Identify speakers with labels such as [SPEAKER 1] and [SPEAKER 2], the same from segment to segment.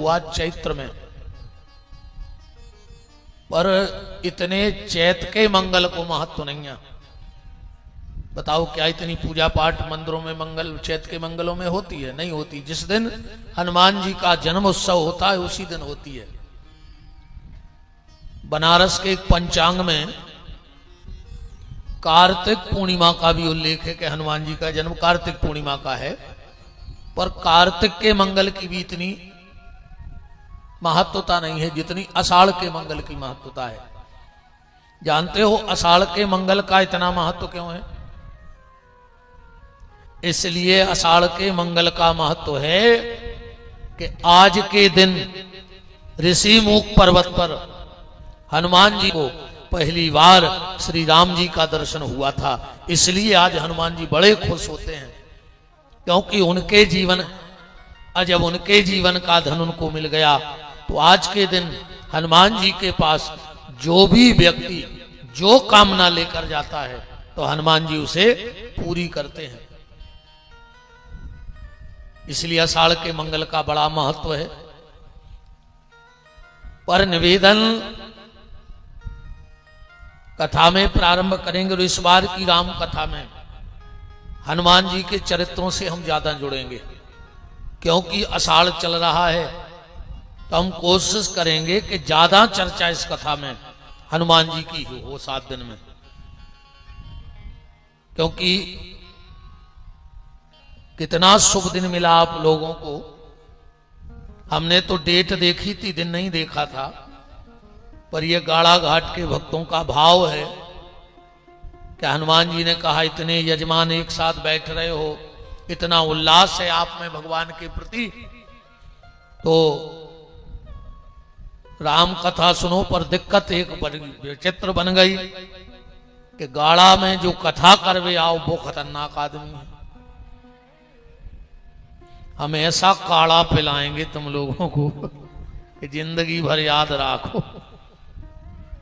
[SPEAKER 1] हुआ चैत्र में, पर इतने चैत के मंगल को महत्व नहीं है। बताओ क्या इतनी पूजा पाठ मंदिरों में मंगल चैत के मंगलों में होती है? नहीं होती। जिस दिन हनुमान जी का जन्म उत्सव होता है उसी दिन होती है। बनारस के एक पंचांग में कार्तिक पूर्णिमा का भी उल्लेख है कि हनुमान जी का जन्म कार्तिक पूर्णिमा का है, पर कार्तिक के मंगल की भी इतनी महत्वता नहीं है जितनी आषाढ़ के मंगल की महत्वता है। जानते हो आषाढ़ के मंगल का इतना महत्व क्यों है? इसलिए आषाढ़ के मंगल का महत्व है कि आज के दिन ऋषि मुख पर्वत पर हनुमान जी को पहली बार श्री राम जी का दर्शन हुआ था। इसलिए आज हनुमान जी बड़े खुश होते हैं, क्योंकि उनके जीवन जब उनके जीवन का धन उनको मिल गया, तो आज के दिन हनुमान जी के पास जो भी व्यक्ति जो कामना लेकर जाता है तो हनुमान जी उसे पूरी करते हैं। इसलिए आषाढ़ के मंगल का बड़ा महत्व है। पर निवेदन कथा में प्रारंभ करेंगे, और इस बार की राम कथा में हनुमान जी के चरित्रों से हम ज्यादा जुड़ेंगे, क्योंकि आषाढ़ चल रहा है। तो हम कोशिश करेंगे कि ज्यादा चर्चा इस कथा में हनुमान जी की हो 7 दिन में, क्योंकि कितना शुभ दिन मिला आप लोगों को। हमने तो डेट देखी थी, दिन नहीं देखा था, पर यह गाड़ा घाट के भक्तों का भाव है कि हनुमान जी ने कहा इतने यजमान एक साथ बैठ रहे हो, इतना उल्लास है आप में भगवान के प्रति, तो राम कथा सुनो। पर दिक्कत एक बड़ी विचित्र बन गई कि गाड़ा में जो कथा करवे आओ वो खतरनाक आदमी है। हम ऐसा काढ़ा पिलाएंगे तुम लोगों को कि जिंदगी भर याद रखो।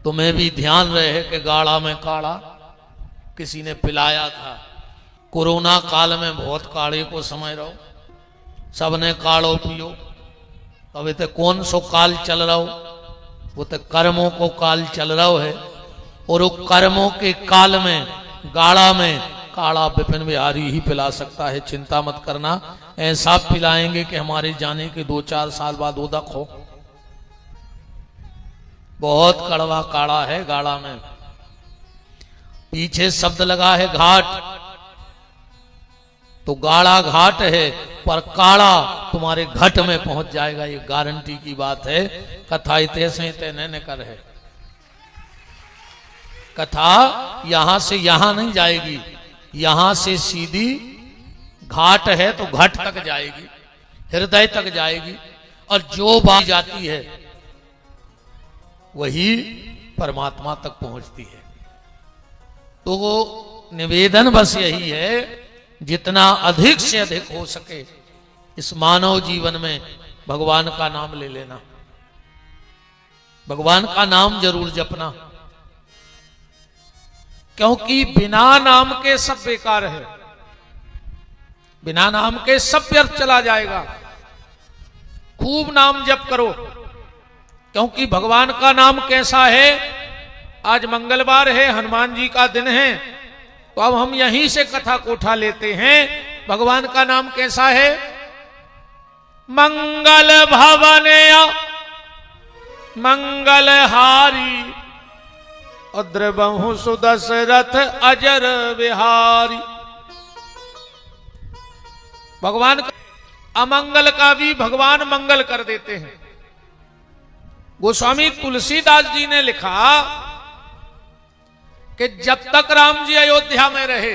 [SPEAKER 1] तुम्हें भी ध्यान रहे कि गाड़ा में काढ़ा किसी ने पिलाया था। कोरोना काल में बहुत काढ़े को समझ रहो, सबने काढ़ो पियो। अभी तो कौन सो काल चल रहा हो, वो तो कर्मों को काल चल रहा है, और वो कर्मों के काल में गाड़ा में काढ़ा विपिन बिहारी ही पिला सकता है। चिंता मत करना, ऐसा पिलाएंगे कि हमारे जाने के 2-4 साल बाद उदक हो। बहुत कड़वा काढ़ा है गाड़ा में। पीछे शब्द लगा है घाट, तो गाड़ा घाट है, पर काढ़ा तुम्हारे घट में पहुंच जाएगा, ये गारंटी की बात है। कथा इतने तय कर है। कथा यहां से यहां नहीं जाएगी, यहां से सीधी घाट है तो घट तक जाएगी, हृदय तक जाएगी, और जो बात जाती है वही परमात्मा तक पहुंचती है। तो वो निवेदन बस यही है, जितना अधिक से अधिक हो सके इस मानव जीवन में भगवान का नाम ले लेना, भगवान का नाम जरूर जपना, क्योंकि बिना नाम के सब बेकार है, बिना नाम के सब व्यर्थ चला जाएगा। खूब नाम जप करो, क्योंकि भगवान का नाम कैसा है। आज मंगलवार है, हनुमान जी का दिन है, तो अब हम यहीं से कथा को उठा लेते हैं। भगवान का नाम कैसा है? मंगल भवनय मंगलहारी अद्रबहु सुदशरथ अजर विहारी। भगवान अमंगल का भी भगवान मंगल कर देते हैं। गोस्वामी तुलसीदास जी ने लिखा कि जब तक राम जी अयोध्या में रहे,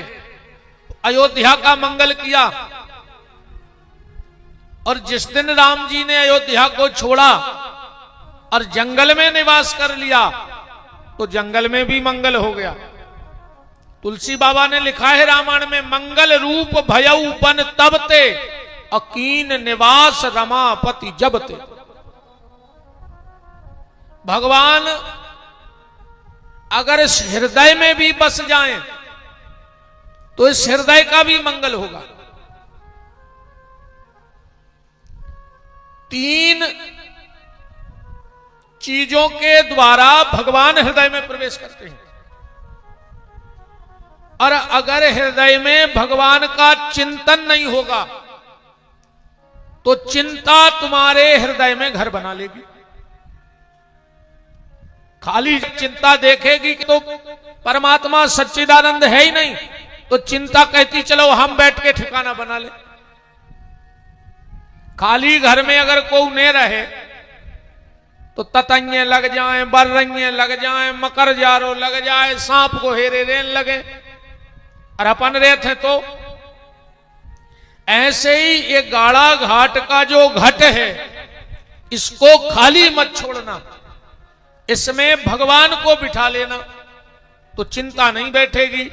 [SPEAKER 1] अयोध्या का मंगल किया, और जिस दिन राम जी ने अयोध्या को छोड़ा और जंगल में निवास कर लिया, तो जंगल में भी मंगल हो गया। तुलसी बाबा ने लिखा है रामायण में, मंगल रूप भयउ बन तबते अकीन निवास रमापति जबते। भगवान अगर इस हृदय में भी बस जाएं तो इस हृदय का भी मंगल होगा। 3 चीजों के द्वारा भगवान हृदय में प्रवेश करते हैं। और अगर हृदय में भगवान का चिंतन नहीं होगा तो चिंता तुम्हारे हृदय में घर बना लेगी। खाली चिंता देखेगी कि तो परमात्मा सच्चिदानंद है ही नहीं, तो चिंता कहती चलो हम बैठ के ठिकाना बना ले। खाली घर में अगर कोई नहीं रहे तो ततंगे लग जाए, बर्रंगे लग जाए, मकर जारो लग जाए, सांप को हेरे रेन लगे, और अपन रहते तो ऐसे ही ये गाड़ा घाट का जो घट है इसको खाली मत छोड़ना, इसमें भगवान को बिठा लेना, तो चिंता नहीं बैठेगी।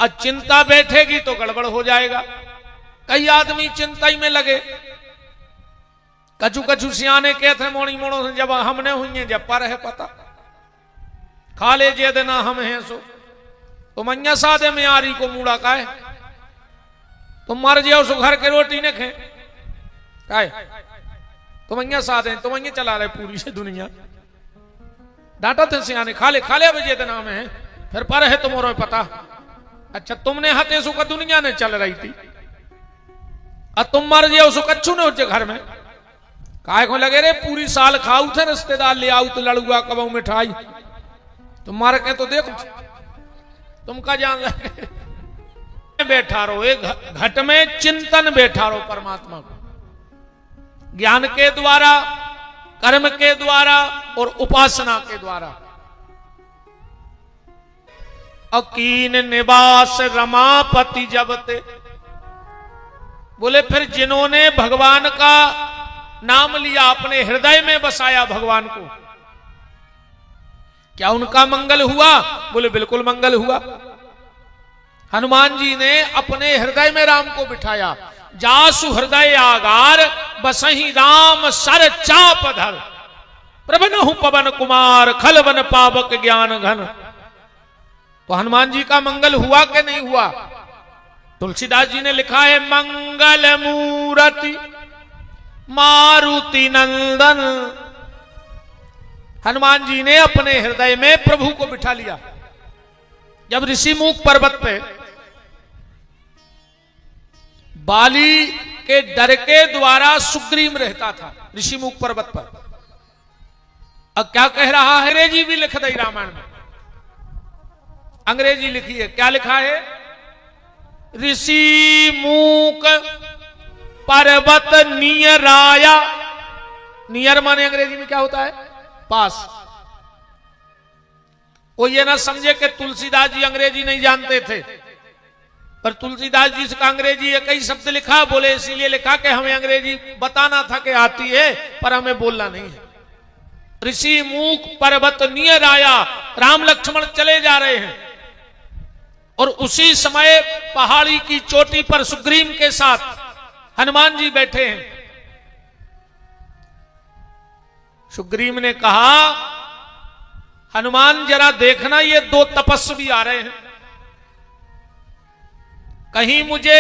[SPEAKER 1] और चिंता बैठेगी तो गड़बड़ हो जाएगा। कई आदमी चिंता ही में लगे। कछु कछु सियाने कहते हैं मोड़ी मोड़ो से जब हमने हुई है जब पर है पता खा ले जे देना हम हैं सो, तो मैया सादे में आरी को मूड़ा का है, तुम मर जाओ सो घर के रोटी ने खे काहे, तो मैया सादे तो मैया चला रहे पूरी से दुनिया। डांटा थे सियाने खा ले अब जे देना में है, फिर पर है तुम्हारा पता। अच्छा तुमने हते सो का दुनिया ने चल रही थी, और तुम मर जाओ सो कच्छू ने उच्चे घर में काय को लगे रे पूरी साल खाऊ थे रिश्तेदार ले आऊ तो लड़ुआ कबाऊ मिठाई, तुम मार के तो देखो तुम का जान लगे। बैठा रहो एक घट में चिंतन बैठा रहो परमात्मा को, ज्ञान के द्वारा, कर्म के द्वारा और उपासना के द्वारा। अकीन निवास रमापति जबते, बोले फिर जिन्होंने भगवान का नाम लिया, अपने हृदय में बसाया भगवान को, क्या उनका मंगल हुआ? बोले बिल्कुल मंगल हुआ। हनुमान जी ने अपने हृदय में राम को बिठाया। जासु हृदय आगार बसही राम सर चाप धर, प्रभनहु पवन कुमार खलवन पावक ज्ञान घन। तो हनुमान जी का मंगल हुआ कि नहीं हुआ? तुलसीदास जी ने लिखा है मंगल मूर्ति मारुति नंदन। हनुमान जी ने अपने हृदय में प्रभु को बिठा लिया। जब ऋषिमुख पर्वत पे बाली के डर के द्वारा सुग्रीव रहता था, ऋषिमुख पर्वत पर, अब क्या कह रहा है? अंग्रेजी भी लिख दी रामायण में, अंग्रेजी लिखी है। क्या लिखा है? ऋषिमुख पर्वत नियराया। नियर माने अंग्रेजी में क्या होता है? पास। वो ये ना समझे कि तुलसीदास जी अंग्रेजी नहीं जानते थे, पर तुलसीदास जी का अंग्रेजी कई शब्द लिखा, बोले इसीलिए लिखा कि हमें अंग्रेजी बताना था कि आती है पर हमें बोलना नहीं है। ऋषि मुख पर्वत नियर आया, राम लक्ष्मण चले जा रहे हैं और उसी समय पहाड़ी की चोटी पर सुग्रीव के साथ हनुमान जी बैठे हैं। सुग्रीव ने कहा हनुमान जरा देखना ये 2 तपस्वी आ रहे हैं, कहीं मुझे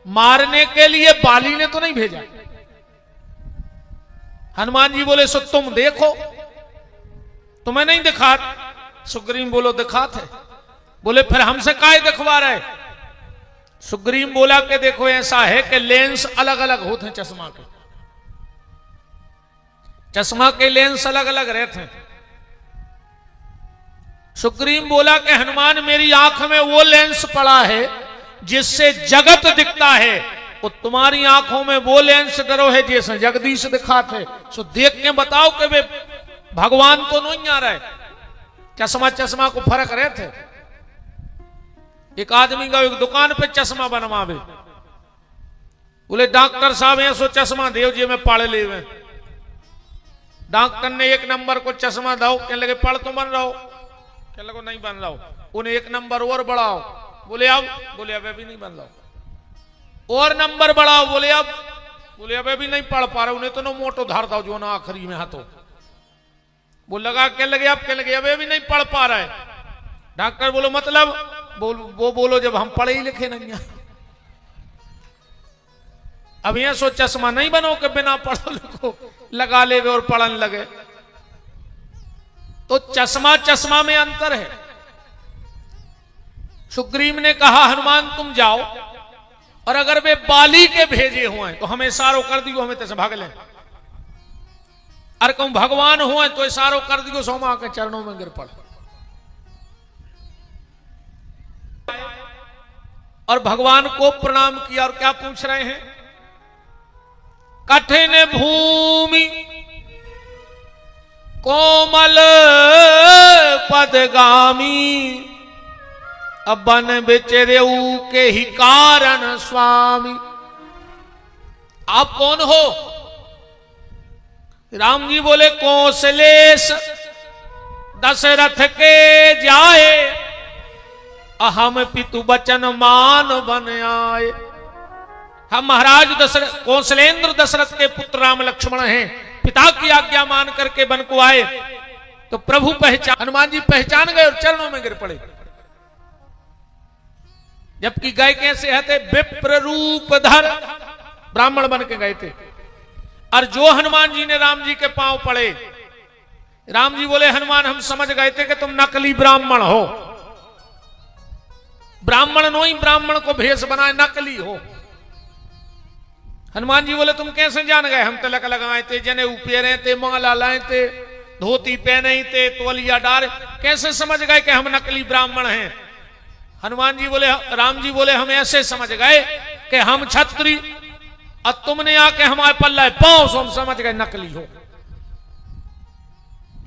[SPEAKER 1] मारने के लिए बाली ने तो नहीं भेजा। हनुमान जी बोले सो तुम देखो, तुम्हें नहीं दिखा? सुग्रीव बोलो दिखा थे। बोले फिर हमसे काहे दिखवा रहे? सुग्रीव बोला कि देखो ऐसा है कि लेंस अलग अलग होते हैं चश्मा के, चश्मा के लेंस अलग अलग रहते हैं। सुग्रीव बोला कि हनुमान मेरी आंख में वो लेंस पड़ा है जिससे जगत दिखता है, वो तुम्हारी आंखों में वो लेंस डरो है जैसे जगदीश दिखाते। सो देख के बताओ कि वे भगवान तो नहीं आ रहे। चश्मा चश्मा को फर्क रहते। एक आदमी का एक दुकान पे चश्मा बनवावे, बोले डॉक्टर साहब ऐसो चश्मा देव जी में पढ़ ले। डॉक्टर ने 1 नंबर को चश्मा दो, कहने लगे पढ़ तो बन रहा हो, कहने लगे नहीं बन रहा हो। उन्हें 1 नंबर और बढ़ाओ, बोले अब, बोले अब भी नहीं बन रहा हो। और नंबर बढ़ाओ, बोले अब, बोले अब भी नहीं पढ़ पा रहे। उन्हें तो नो मोटो धार दो जो ना आखिरी में हाथों वो लगा, कहने लगे अब, कहने लगे अब भी नहीं पढ़ पा रहे। डॉक्टर बोलो मतलब? वो बोलो जब हम पढ़े ही लिखे नहीं। अब यह सो चश्मा नहीं बनो कि बिना पढ़ो लिखो लगा ले और पढ़ने लगे। तो चश्मा चश्मा में अंतर है। सुग्रीव ने कहा हनुमान तुम जाओ, और अगर वे बाली के भेजे हुए तो हमें इशारो कर दियो, हमें तैसे भाग लें। और कहूं भगवान हुए तो इशारो कर दियो, सोमा के चरणों में गिर पड़। और भगवान को प्रणाम किया और क्या पूछ रहे हैं? कठिन भूमि कोमल पदगामी, अब बन बिचरेऊ के ही कारण स्वामी। आप कौन हो? राम जी बोले कौशलेश दशरथ के जाए, अहम पितु बचन मान बन आए। हम महाराज दशरथ कौशलेंद्र दशरथ के पुत्र राम लक्ष्मण हैं, पिता की आज्ञा मान करके वन को आए। तो प्रभु पहचान, हनुमान जी पहचान गए और चरणों में गिर पड़े। जबकि गए कैसे हते? विप्र रूप धर, ब्राह्मण बन के गए थे। और जो हनुमान जी ने राम जी के पांव पड़े, राम जी बोले हनुमान हम समझ गए थे कि तुम नकली ब्राह्मण हो। ब्राह्मण नो ही ब्राह्मण को भेष बनाए, नकली हो। हनुमान जी बोले तुम कैसे जान गए? हम तिलक लगाए थे, जनेऊ पहने थे, माला लाए थे, धोती पहने थे, तौलिया डाले, कैसे समझ गए कि हम नकली ब्राह्मण हैं? हनुमान जी बोले, राम जी बोले हम ऐसे समझ गए कि हम छत्री, और तुमने आके हमारे पल्ला पाओ सो हम समझ गए नकली हो।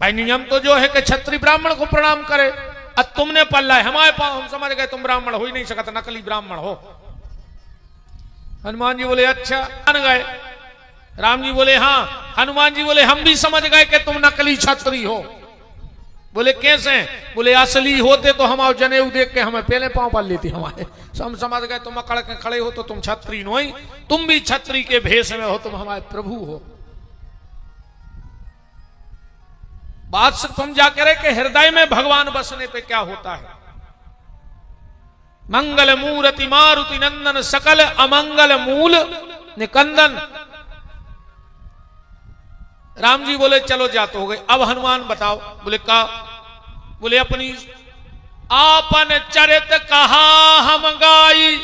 [SPEAKER 1] भाई नियम तो जो है कि छत्री ब्राह्मण को प्रणाम करे, और तुमने पल्ला हमारे पाओ, हम समझ गए तुम ब्राह्मण हो ही नहीं सकता, नकली ब्राह्मण हो। हनुमान जी बोले अच्छा जान गए। राम जी बोले हाँ। हनुमान जी बोले हम भी समझ गए कि तुम नकली छत्री हो। बोले कैसे? बोले असली होते तो हम जनेऊ देख के हमें पहले पांव पाल लेती हमारे। हम समझ गए तुम अकड़ के खड़े हो तो तुम छत्री नहीं, तुम भी छत्री के भेष में हो, तुम हमारे प्रभु हो। बात सिर्फ हम जा करे कि हृदय में भगवान बसने पे क्या होता है। मंगल मूर्ति मारुति नंदन, सकल अमंगल मूल निकंदन। राम जी बोले चलो जाते हो गए। अब हनुमान बताओ। बोले का? बोले अपनी आपन चरित कहा हम गाई,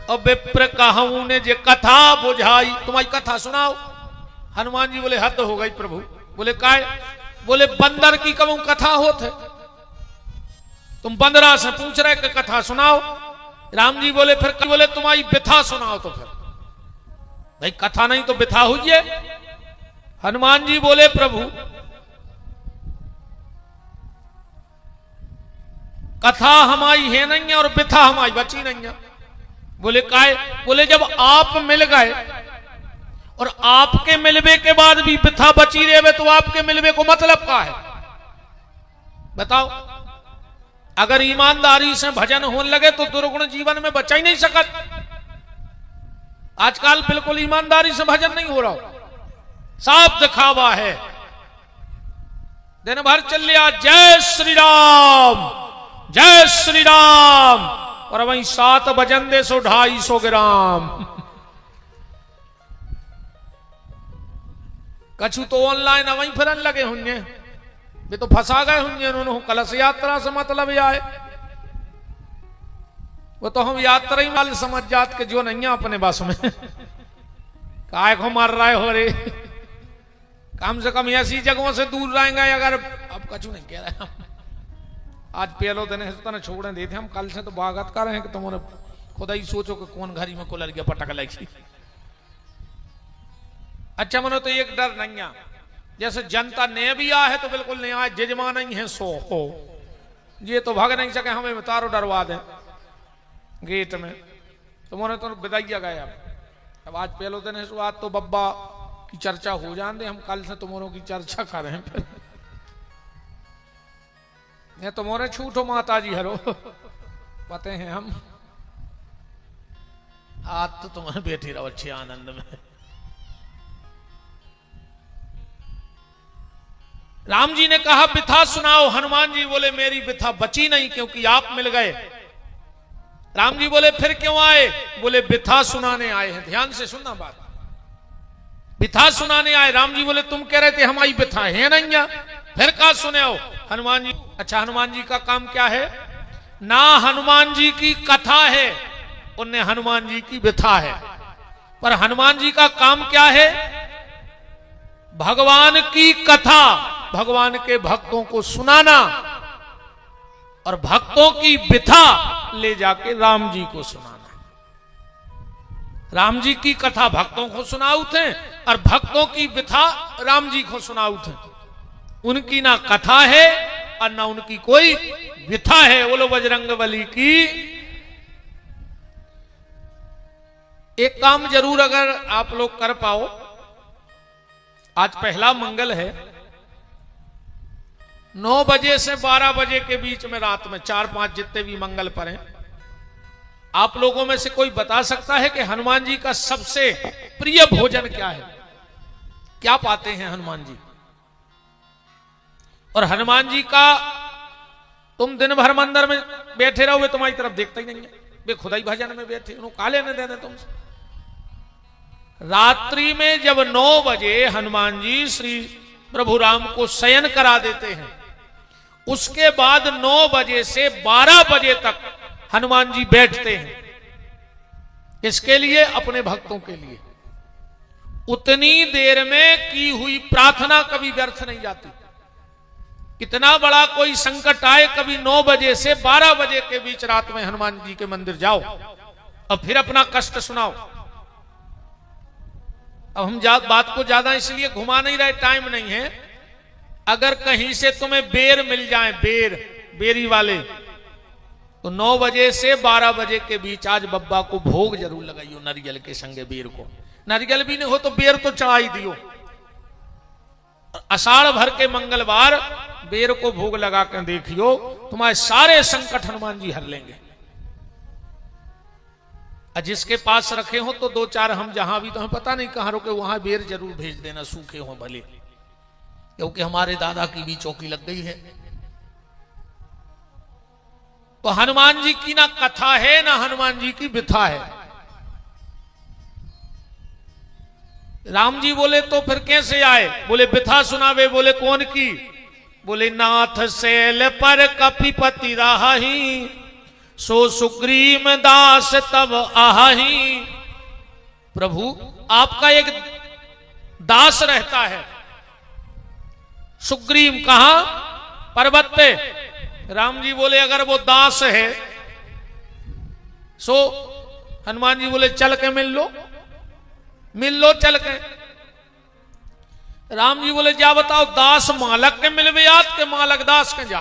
[SPEAKER 1] और विप्र कहूं ने जे कथा बुझाई। तुम्हारी कथा सुनाओ। हनुमान जी बोले हद हो गई प्रभु। बोले काय? बोले बंदर की कहूं कथा होते, तुम बंदरा से पूछ रहे कि कथा सुनाओ। राम जी बोले फिर बोले तुम्हारी व्यथा सुनाओ। तो फिर भाई कथा नहीं तो व्यथा हुई है। हनुमान जी बोले प्रभु कथा हमारी है नहीं है और व्यथा हमारी बची नहीं है। बोले काय? बोले जब आप मिल गए और आपके मिलवे के बाद भी व्यथा बची रहे, तो आपके मिलवे को मतलब क्या है बताओ? अगर ईमानदारी से भजन होने लगे तो दुर्गुण जीवन में बचा ही नहीं सकत। आजकल बिल्कुल ईमानदारी से भजन नहीं हो रहा, साफ दिखावा है। दिन भर चल लिया जय श्री राम जय श्री राम, और वहीं 7 भजन दे 250 ग्राम। कछु तो ऑनलाइन वहीं फिरन लगे होंगे, वे तो फंसा गए होंगे उन्होंने कलश यात्रा से मतलब आए। वो तो हम यात्रा ही वाले समझ जात के जो नहीं है अपने बस में। काय को मार रहे हो रे, कम से कम ऐसी जगहों से दूर रहेंगे। अगर अब कछु नहीं कह रहे, आज पहलो दिन है छोड़ने देते हम, कल से तो स्वागत कर रहे हैं कि तुमने खुदा ही सोचो कि कौन घरी में कुलर गया पटक लगी। अच्छा मनो तो एक डर नहीं है, जैसे जनता ने भी आ है तो बिल्कुल नहीं आए, जजमान नहीं है सो हो, ये तो भाग नहीं सके, हमें तारो डरवा दें गेट में। तुमने तो बिदाइया गए। अब आज पहलो दिन है, आज तो बब्बा की चर्चा हो जान दे, हम कल से तुम्हारों की चर्चा कर रहे हैं। ये तुम्हारे छूटो माता जी हरो पते हैं हम, आज तो तुम्हें बैठी रहो अच्छे आनंद में। राम जी ने कहा व्यथा सुनाओ। हनुमान जी बोले मेरी व्यथा बची नहीं, क्योंकि आप मिल गए। राम जी बोले फिर क्यों आए? बोले बिथा सुनाने आए हैं। ध्यान से सुनना बात, बिथा सुनाने आए। राम जी बोले तुम कह रहे थे हमारी बिथा है नहीं, फिर कहा सुने हो? हनुमान जी, अच्छा हनुमान जी का काम क्या है? ना हनुमान जी की कथा है, उनने हनुमान जी की बिथा है। पर हनुमान जी का काम क्या है? भगवान की कथा, भगवान के भक्तों को सुनाना, और भक्तों की बिथा ले जाके राम जी को सुनाना। राम जी की कथा भक्तों को सुनाऊ थे, और भक्तों की बिथा राम जी को सुनाऊ थे। उनकी ना कथा है और ना उनकी कोई बिथा है। बोलो बजरंगबली की। एक काम जरूर अगर आप लोग कर पाओ, आज पहला मंगल है, 9 बजे से 12 बजे के बीच में रात में 4-5 जितने भी मंगल पड़े, आप लोगों में से कोई बता सकता है कि हनुमान जी का सबसे प्रिय भोजन क्या है? क्या पाते हैं हनुमान जी? और हनुमान जी का तुम दिन भर मंदिर में बैठे रहोगे, तुम्हारी तरफ देखते ही नहीं है, वे खुदा ही भजन में बैठे, उन्होंने काले न दे तुमसे। रात्रि में जब 9 बजे हनुमान जी श्री प्रभु राम को शयन करा देते हैं, उसके बाद 9 बजे से 12 बजे तक हनुमान जी बैठते हैं। किसके लिए? अपने भक्तों के लिए। उतनी देर में की हुई प्रार्थना कभी व्यर्थ नहीं जाती। कितना बड़ा कोई संकट आए, कभी 9 बजे से 12 बजे के बीच रात में हनुमान जी के मंदिर जाओ और फिर अपना कष्ट सुनाओ। अब हम बात को ज्यादा इसलिए घुमा नहीं रहे, टाइम नहीं है। अगर कहीं से तुम्हें बेर मिल जाए, बेरी वाले, तो 9 बजे से 12 बजे के बीच आज बब्बा को भोग जरूर लगाइयो, नारियल के संगे बेर को। नारियल भी नहीं हो तो बेर तो चढ़ाई दियो। आषाढ़ भर के मंगलवार बेर को भोग लगा कर देखियो, तुम्हारे सारे संकट हनुमान जी हर लेंगे। और जिसके पास रखे हो तो 2-4 हम जहां भी, तो हमें पता नहीं कहां रुके, वहां बेर जरूर भेज देना, सूखे हो भले, क्योंकि हमारे दादा की भी चौकी लग गई है। तो हनुमान जी की ना कथा है ना हनुमान जी की बिथा है। राम जी बोले तो फिर कैसे आए? बोले बिथा सुनावे। बोले कौन की? बोले नाथ शैल पर कपिपति राही, सो सुग्रीव दास तब आही। प्रभु आपका एक दास रहता है, सुग्रीव कहां? पर्वत पे। राम जी बोले अगर वो दास है, सो हनुमान जी बोले चल के मिल लो चल के। राम जी बोले जा बताओ, दास मालक के मिलवे याद के मालक दास के जा।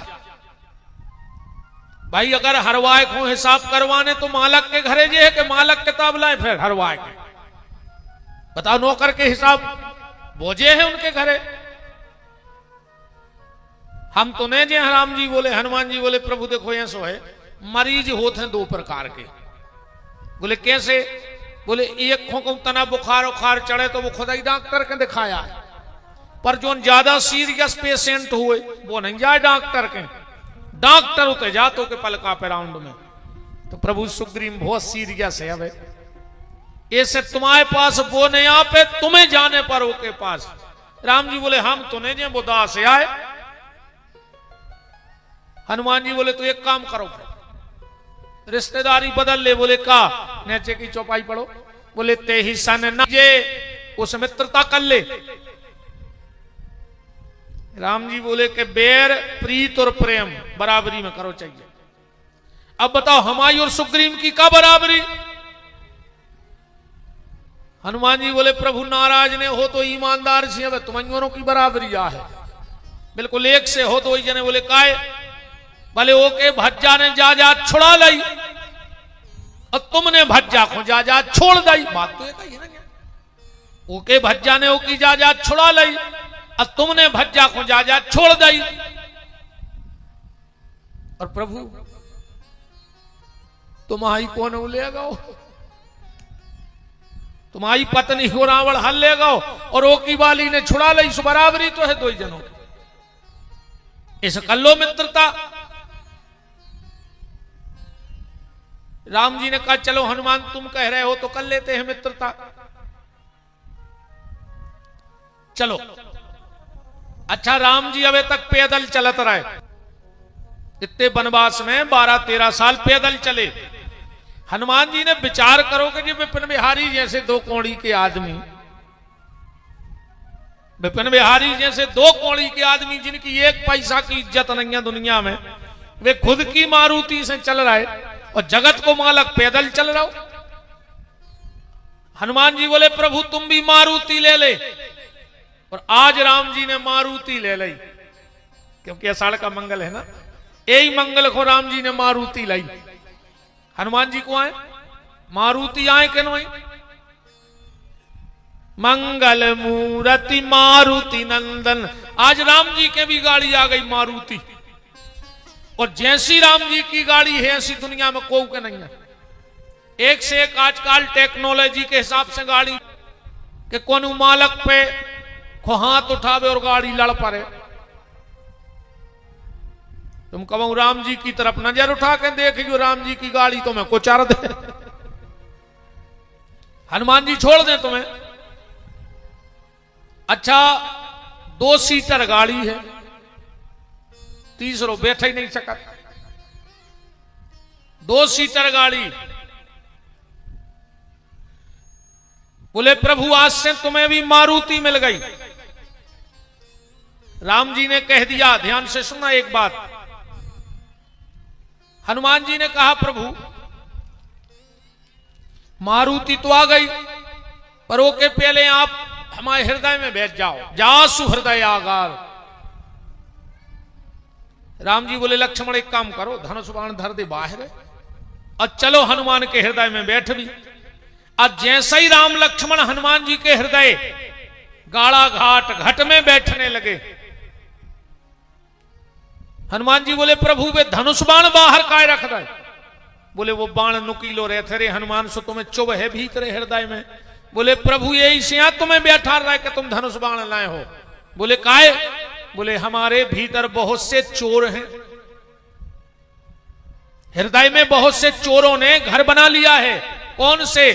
[SPEAKER 1] भाई अगर हरवाए को हिसाब करवाने तो मालक के घरे जे है कि मालक किताब लाए फिर हरवाए के? बताओ, नौकर के हिसाब बोझे है उनके घरे। हम तो नहीं जे। राम जी बोले, हनुमान जी बोले प्रभु देखो ऐसो है, मरीज होते हैं 2 प्रकार के। बोले कैसे? बोले एक को तना बुखार उखार चढ़े तो वो खुदा ही डॉक्टर के दिखाया है, पर जो ज्यादा सीरियस पेशेंट हुए वो नहीं जाए डॉक्टर के। डॉक्टर उते जातो के पलका पे राउंड में। तो प्रभु सुग्रीव बहुत सीरियस है, अब ऐसे तुम्हारे पास वो नहीं आ पे, तुम्हें जाने पर ओके पास। राम जी बोले हम तो नहीं जे, वो दास आए। हनुमान जी बोले तो एक काम करो, रिश्तेदारी बदल ले। बोले का? नीचे की चौपाई पढ़ो। बोले ते ही सन न जे, उस मित्रता कर ले। राम जी बोले कि बैर प्रीत और प्रेम बराबरी में करो चाहिए। अब बताओ हमारी और सुग्रीव की का बराबरी? हनुमान जी बोले प्रभु नाराज ने हो तो ईमानदार से, अब तुम्हारी की बराबरी आ है, बिल्कुल एक से हो तो वही जने। बोले काहे? भले ओके भज्जा ने जा छुड़ा लाई और तुमने भज्जा को जा छोड़ दी। बात तो एक ही है ना। ओके भज्जा ने ओकी जा छुड़ा लाई और तुमने भज्जा को जा छोड़ दी। और प्रभु तुम्हारी कौन लेगा? तुम्हारी पत्नी को रावण हल लेगा और ओकी वाली ने छुड़ा ली। इस बराबरी तो है 2 जनों की। इस कल्लो मित्रता। राम जी ने कहा चलो हनुमान तुम कह रहे हो तो कर लेते हैं मित्रता, चलो। अच्छा राम जी अबे तक पैदल चलत रहे, इतने वनवास में 12-13 साल पैदल चले। हनुमान जी ने विचार करो कि विपिन बिहारी जैसे दो कौड़ी के आदमी, विपिन बिहारी जैसे दो कौड़ी के आदमी जिनकी एक पैसा की इज्जत नहीं है दुनिया में, वे खुद की मारुति से चल रहे और जगत को मालक पैदल चल रहा हो। हनुमान जी बोले प्रभु तुम भी मारुति ले ले, और आज राम जी ने मारुति ले ली, क्योंकि आषाढ़ का मंगल है ना, यही मंगल को राम जी ने मारुति लाई। हनुमान जी को आए मारुति आए क्यों आई? मंगल मूर्ति मारुति नंदन, आज राम जी के भी गाड़ी आ गई मारुति, और जैसी राम जी की गाड़ी है ऐसी दुनिया में कोई के नहीं है। एक से एक आजकल टेक्नोलॉजी के हिसाब से गाड़ी के कौन मालक पे को हाथ उठावे और गाड़ी लड़ पड़े। तुम कहो राम जी की तरफ नजर उठा के देखियो, राम जी की गाड़ी तुम्हें कुचर दे, हनुमान जी छोड़ दे तुम्हें। अच्छा 2 सीटर गाड़ी है, तीसरो बैठ ही नहीं सका। 2 सीटर गाड़ी, बोले प्रभु आज से तुम्हें भी मारुति मिल गई। राम जी ने कह दिया, ध्यान से सुना एक बात, हनुमान जी ने कहा प्रभु मारुति तो आ गई, पर वो के पहले आप हमारे हृदय में बैठ जाओ, जासु हृदय आगार। राम जी बोले लक्ष्मण एक काम करो, धनुष बाण धर दे बाहर, और चलो हनुमान के हृदय में बैठ भी। अब जैसे ही राम लक्ष्मण हनुमान जी के हृदय गाड़ा घाट घट में बैठने लगे, हनुमान जी बोले प्रभु वे धनुष बाण बाहर काय रख दे? बोले वो बाण नुकीलो रहते रे हनुमान सो तुम्हें चुभ है भीतरे हृदय में। बोले प्रभु यही से तुम्हें बैठा रहा है कि तुम धनुष बाण लाए हो। बोले काय? बोले हमारे भीतर बहुत से चोर हैं, हृदय में बहुत से चोरों ने घर बना लिया है। कौन से?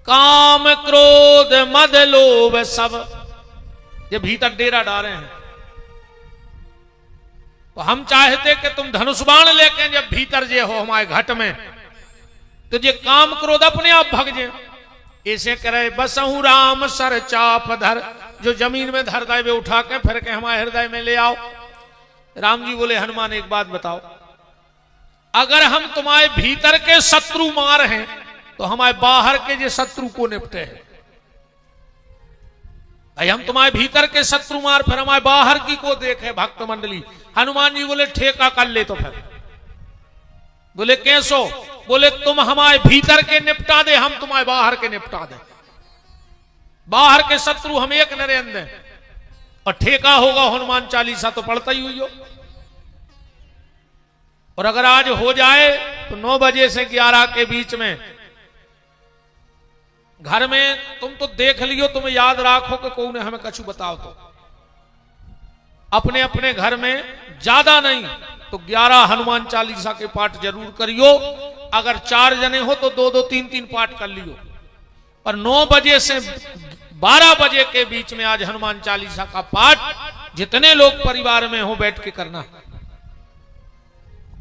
[SPEAKER 1] काम क्रोध मद लोभ सब, ये भीतर डेरा डाले हैं। तो हम चाहते कि तुम धनुष बाण लेके जब भीतर जे हो हमारे घट में, तो ये काम क्रोध अपने आप भग जाए। ऐसे करे बसहु राम सर चाप धर, जो जमीन में धर दे वे उठा के फिर के हमारे हृदय में ले आओ। राम जी बोले हनुमान एक बात बताओ, अगर हम तुम्हारे भीतर के शत्रु मार हैं तो हमारे बाहर के जो शत्रु को निपटे हैं। हम तुम्हारे भीतर के शत्रु मार फिर हमारे बाहर की को देखे भक्त मंडली। हनुमान जी बोले ठेका कर ले तो फिर। बोले कैसो? बोले तुम हमारे भीतर के निपटा दे, हम तुम्हारे बाहर के निपटा दे। बाहर के शत्रु हम एक न रहने दें, और ठेका होगा हनुमान चालीसा तो पढ़ता ही हुई हो। और अगर आज हो जाए तो 9 बजे से 11 के बीच में घर में तुम तो देख लियो, तुम्हें याद राखो कि कौन ने हमें कछु बताओ तो अपने अपने घर में ज्यादा नहीं तो 11 हनुमान चालीसा के पाठ जरूर करियो। अगर 4 जने हो तो 2-2 3-3 पाठ कर लियो। और 9 बजे से 12 बजे के बीच में आज हनुमान चालीसा का पाठ जितने लोग परिवार में हो बैठ के करना।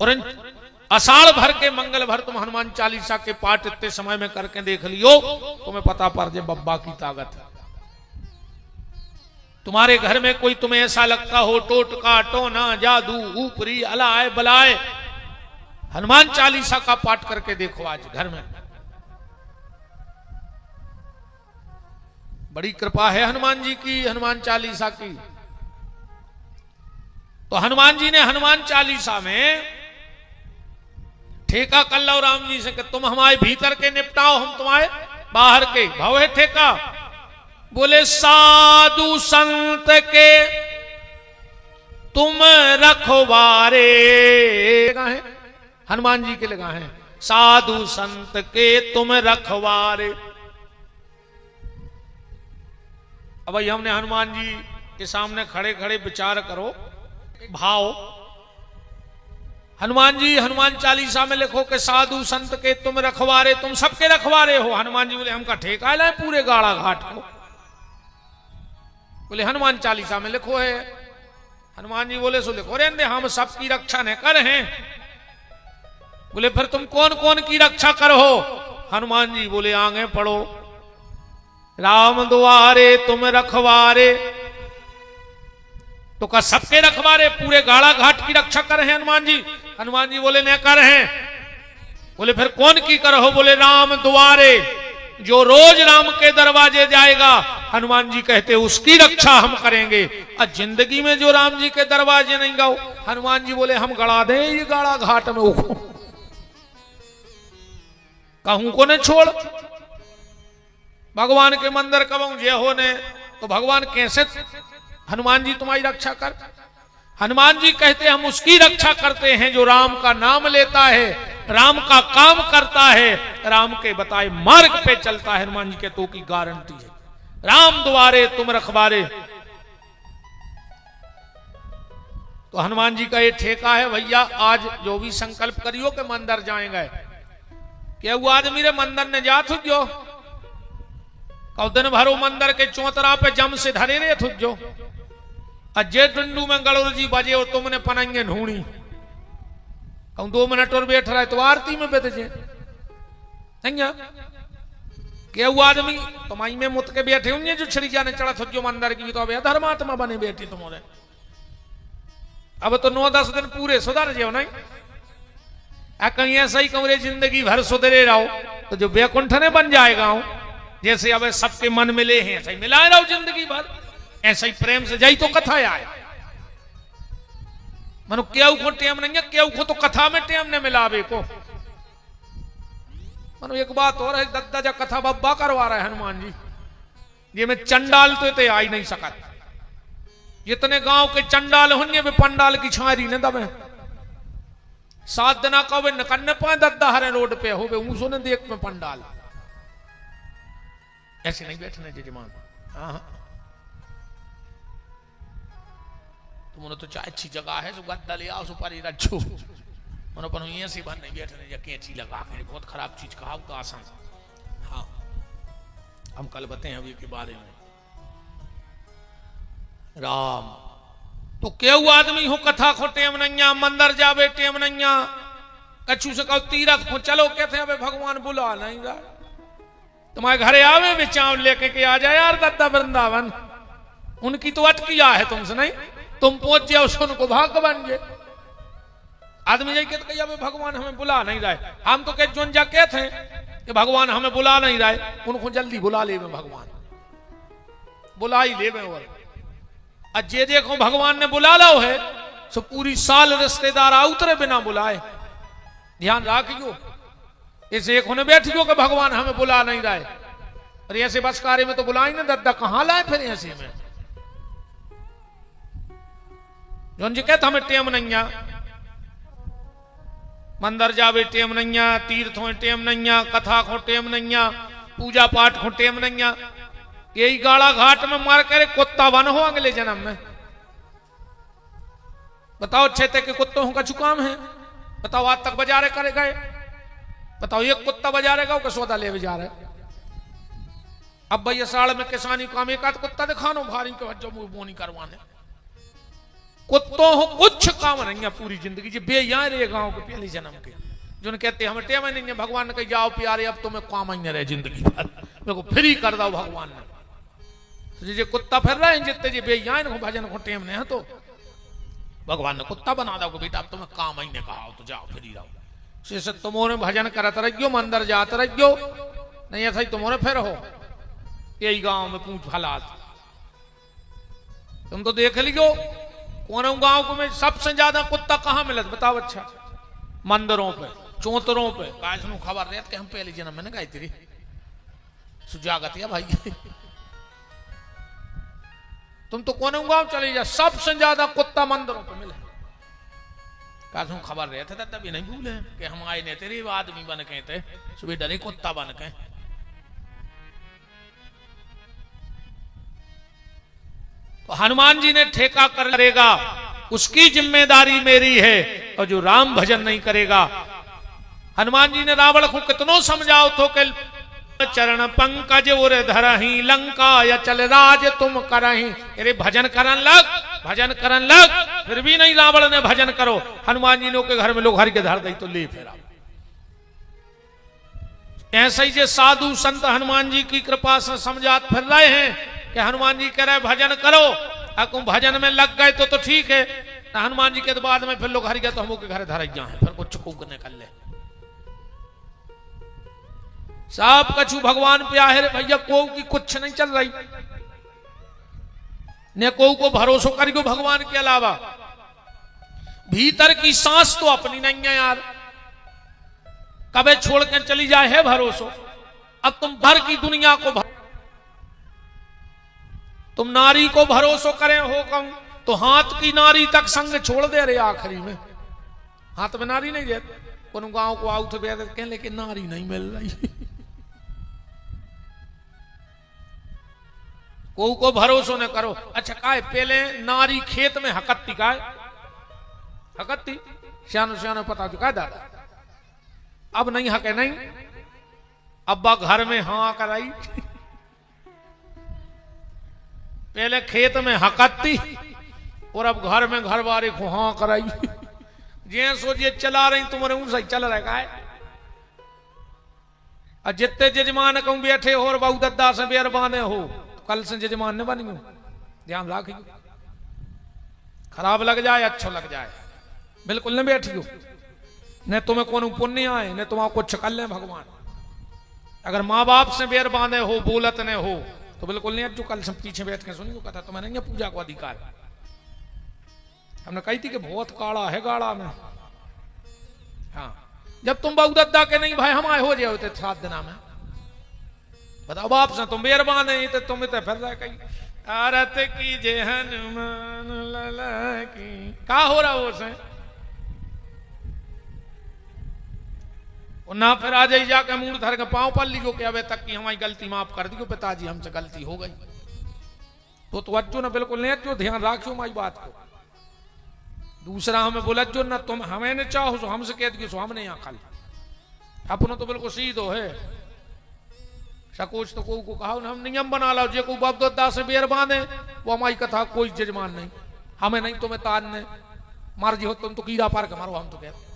[SPEAKER 1] और आषाढ़ भर के मंगल भर तुम हनुमान चालीसा के पाठ इतने समय में करके देख लियो, तुम्हें पता पड़ जाए बब्बा की ताकत है। तुम्हारे घर में कोई तुम्हें ऐसा लगता हो टोटका टोना जादू ऊपरी अलाए बलाए, हनुमान चालीसा का पाठ करके देखो आज घर में। बड़ी कृपा है हनुमान जी की, हनुमान चालीसा की। तो हनुमान जी ने हनुमान चालीसा में ठेका कर लो राम जी से कि तुम हमारे भीतर के निपटाओ, हम तुम्हारे बाहर के। भाव है ठेका। बोले साधु संत के तुम रखवारे, है हनुमान जी के लगा है, साधु संत के तुम रखवारे। अब भाई हमने हनुमान जी के सामने खड़े खड़े विचार करो भाव। हनुमान जी, हनुमान चालीसा में लिखो कि साधु संत के तुम रखवारे, तुम सबके रखवारे हो। हनुमान जी बोले हमका ठेका लाए पूरे गाड़ा घाट को। बोले हनुमान चालीसा में लिखो है। हनुमान जी बोले सो लिखो रहने, हम सबकी रक्षा न कर हैं। बोले फिर तुम कौन कौन की रक्षा करो? हनुमान जी बोले आगे पढ़ो, राम द्वारे तुम रखवारे। तो का सबके रखवारे पूरे गाड़ा घाट की रक्षा कर हैं हनुमान जी? हनुमान जी बोले न कर हैं। बोले फिर कौन की करो? बोले राम द्वारे, जो रोज राम के दरवाजे जाएगा, हनुमान जी कहते उसकी रक्षा हम करेंगे। और जिंदगी में जो राम जी के दरवाजे नहीं गाओ, हनुमान जी बोले हम गड़ा दें ये गाड़ा घाट में उखो, कहूं को ने छोड़। भगवान के मंदिर कबू जे हो ने, तो भगवान कैसे हनुमान जी तुम्हारी रक्षा कर? हनुमान जी कहते हम उसकी रक्षा करते हैं जो राम का नाम लेता है, राम का काम करता है, राम के बताए मार्ग पे चलता है। हनुमान जी के तो की गारंटी है, राम द्वारे तुम रखवारे। तो हनुमान जी का ये ठेका है भैया, आज जो भी संकल्प करियो कि मंदिर जाएंगे, क्या वो आदमी रे मंदिर ने जा थुजो, कौ दिन भरो मंदिर के चौतरा पे जम से धरे रे थुजो, अजे डंडू में गड़ोर जी बजे और तुमने पनाएंगे ढूंढी, कहूं 2 मिनट और बैठ रहा है तो आरती में बैठ जे क्या वो आदमी तुम्हारी में मुत के बैठे होंगे जो छड़ी जाने चढ़ा थुजो मंदिर की, तो अब धर्मात्मा बने बैठे तुम्हारे। अब तो 9-10 दिन पूरे सुधर जाओ नहीं, कहीं ऐसा ही कमरे जिंदगी भर सुधरे रहो तो जो बैकुंठ ने बन जाएगा। जैसे अब सबके मन मिले हैं ऐसा ही मिलाए रहो जिंदगी भर, ऐसा ही प्रेम से जाई तो कथा आए। मनु क्यों को टेम नहीं है, क्यों को तो कथा में टेम ने मिलावे को। मनु एक बात और है, दद्दा जा कथा बब्बा करवा रहा है हनुमान जी, ये में चंडाल तो आ ही नहीं सका। जितने गांव के चंडाल होंगे वे पंडाल की छारी ने दबे, 7 दिन का वे नकन्ने पाए दद्दा हरे रोड पे हो, वे ऊसो ने देख में पंडाल ऐसे नहीं बैठने जजमान। हाँ तुमने तो चाहे अच्छी जगह है, सो गद्दा ले आओ, सुपारी रखो, मन अपन ऐसे बन नहीं बैठने जा कैंची लगा के, बहुत खराब चीज कहा तो आसान। हाँ हम कल बताएं अभी के बारे में। राम तो क्यों आदमी हो कथा खो टेम नैया, मंदिर जावे टेम नैया, कछु से कहो तीरथ को चलो, कहते हैं भगवान बुला नहीं रहा, तुम्हारे घरे आवे विचाव लेके के आ जाए यार दद्दा वृंदावन, उनकी तो अटकिया है तुमसे नहीं, तुम पहुंच जाओ सुन को भाग बन जाए। आदमी जाके तो कहिए भगवान हमें बुला नहीं रहा है, हम तो कह जोन जा कहते हैं कि भगवान हमें बुला नहीं रहा है, उनको जल्दी बुला ले में भगवान बुला ही ले में। और अजे देखो भगवान ने बुला लो है सो पूरी साल रिश्तेदार उतरे बिना बुलाए, ध्यान रखियो। ऐसे एक होने बैठियो कि भगवान हमें बुला नहीं रहा है, और ऐसे बस कार्य में तो बुलाई ना दद्दा कहां लाए फिर ऐसे में। जोन जी कहते हमें टेम नैया, मंदिर जावे टेम नैया, तीर्थ हो टेम नैया, कथा को टेम नैया, पूजा पाठ को टेम नैया, यही गाड़ा घाट में मार करे कुत्ता बन हो अगले जन्म में। बताओ छेते के कुत्तों का चुकाम है, बताओ आज तक बाजारे करे गए, बताओ एक कुत्ता बाजारेगा वो सौदा ले जा रहे। अब भैया साल में किसानी काम एक आध कुत्ता दिखानो भारी के जो मुंह बोनी करवाने, कुत्तों हो कुछ काम नहीं है पूरी जिंदगी जी बे यहाँ रहे गांव के पहले जन्म के, जो कहते हमें टेम नहीं है, भगवान ने कही जाओ प्यारे अब तुम्हें काम ही नहीं रहे जिंदगी भर, मेरे को फ्री कर दो भगवान ने। तो जे कुत्ता फिर रहे हैं जितने जी बे यहाँ भजन को टेम नहीं है, तो भगवान ने कुत्ता बना दो बेटा अब तुम्हें काम ही ने कहा तो जाओ फ्री रहो। से तुमोने भजन करत रहियो, मंदिर जात रहियो, नहीं ऐसा ही तुमोने फिर हो यही गांव में पूछ हालात। तुम तो देख लियो कौन गांव को में सबसे ज्यादा कुत्ता कहां मिलत बताओ? अच्छा मंदिरों पे चौतरों पे काजनू खबर रहत कि हम पहले जन्म में न गाई तेरी सुजागत है भाई। तुम तो कौन गांव चले जा सबसे ज्यादा कुत्ता मंदिरों पे मिले, काजनू खबर रहे थे तभी नहीं भूले कि हम आए ने तेरे आदमी बन के थे सुबह डरे कुत्ता बन के। तो हनुमान जी ने ठेका करेगा, उसकी जिम्मेदारी मेरी है, और जो राम भजन नहीं करेगा। हनुमान जी ने रावण को कितनो समझाओ तो के चरण पंकज उर धरही लंका या चल राज तुम करही। अरे भजन करन लग, भजन करन लग, फिर भी नहीं रावण ने भजन करो। हनुमान जी ने के घर में लोग हरि के धर दई तो ले फेरा। ऐसे ही जो साधु संत हनुमान जी की कृपा से समझात फिर रहे हैं कि हनुमान जी कह रहे भजन करो, अकुम भजन में लग गए तो ठीक है। हनुमान जी के बाद में फिर लोग हरि गए तो हम के घर धर जाए, फिर कुछ कूक निकल ले। सब कछु भगवान पे आहे भैया, को की कुछ नहीं चल रही ने को भरोसा करियो भगवान के अलावा। भीतर की सांस तो अपनी नहीं है यार, कबे छोड़ कर चली जाए है भरोसा। अब तुम भर की दुनिया को तुम नारी को भरोसा करें हो कम तो हाथ की नारी तक संग छोड़ दे रहे। आखिरी में हाथ में नारी नहीं रहती, को गांव को आउट कहें लेकिन नारी नहीं मिल रही। को भरोसा न करो। अच्छा काहे पहले नारी खेत में हकत्ती का हकत्ती श्यानो श्यानो पता चुका दादा, अब नहीं हके नहीं, अब्बा घर में हाँ कराई। पहले खेत में हकत्ती और अब घर में घर वाले को हाँ कराई। जे सोचिए चला रही तुम्हारे उन सही चल रहा है। और जितने जजमान कहूं बैठे हो और बहु दद्दा से बेर बांधे हो, कल से जजमान ने बनी हो, ध्यान रखियो। खराब लग जाए अच्छा लग जाए, बिल्कुल न बैठियो। न तुम्हें कौन पुण्य आए न तुम्हारा कुछ कर ले भगवान। अगर माँ बाप से बेर बांधे हो बोलत ने हो तो बिल्कुल नहीं। जो कल से पीछे बैठ के सुनी कथा, तुम्हें नहीं है पूजा को अधिकार। हमने कही थी कि बहुत काड़ा है गाड़ा में। हाँ जब तुम बहु दद्दा के नहीं भाई हम आए हो जाए होते 7 दिना में, बताओ बाप से तुम बेर बांधे तो तुम इतने फिर रहे कहीं आरत की जे हनुमान लला की का हो रहा हो से ना। फिर आ जाई जाके मुंह धर के पांव पर लीजो कि अबे तक की हमारी गलती माफ कर दियो पिताजी, हमसे गलती हो गई। तो अच्छो ना बिल्कुल नहीं अच्छो, ध्यान रखियो हमारी बात को। दूसरा हमें बोला जो ना तुम हमें न चाहो सो हमसे कह दियो सो हमने यहाँ कल अपना तो बिल्कुल सीधो है। सकोच तो को कहा हम नियम बना लो जे को बाप दादा से बेर बांधे वो हमारी कथा कोई जजमान नहीं, हमें नहीं तुम्हें तान ने मार जी हो तुम तो कीड़ा पार के मारो। हम तो कहते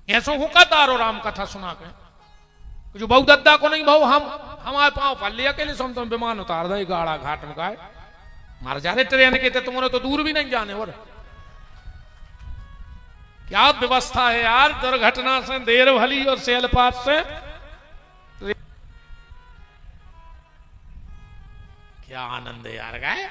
[SPEAKER 1] ऐसो होगा तारो राम कथा सुना के जो बहु दद्दा को नहीं भाव हम हमारे पांव पर ले अकेले सुन तुम विमान उतार दे गाड़ा घाट में गाय मार जा रहे ट्रेन के थे तुम्हारे तो दूर भी नहीं जाने। और क्या व्यवस्था है यार, दुर्घटना से देर भली और सेलपात से क्या आनंद है यार। गाय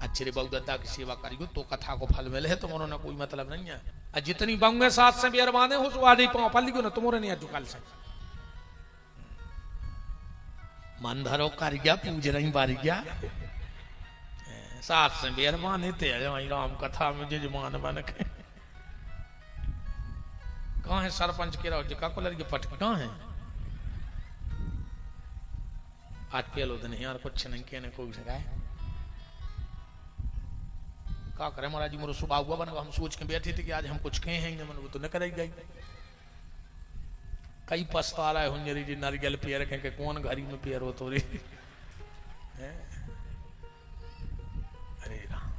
[SPEAKER 1] अच्छे बहु दद्दा की सेवा करियो तो कथा को फल मिले, तुम्हारा ना कोई मतलब नहीं है। जितनी बंगे साथ से बेर बांधे हो तो आधे पांव पल लियो ना तुम्हारे नहीं आज कल से मन धरो कर गया पूज रही बारी गया साथ से बेर बांधे थे वही राम कथा में जजमान बन के। कहाँ है सरपंच के राव का कलर की पटकी कहाँ है? आज पहलो दिन यार कुछ नहीं कहने कोई सकाए का करे महाराज जी मोरो सुबह हुआ बना। हम सोच के बैठे थे कि आज हम कुछ कहे हैं ना, मन वो तो न करे गई। कई पछता रहा है हुंजरी जी नारियल पे रखे के कौन घरी में पैर हो तो रे। अरे राम,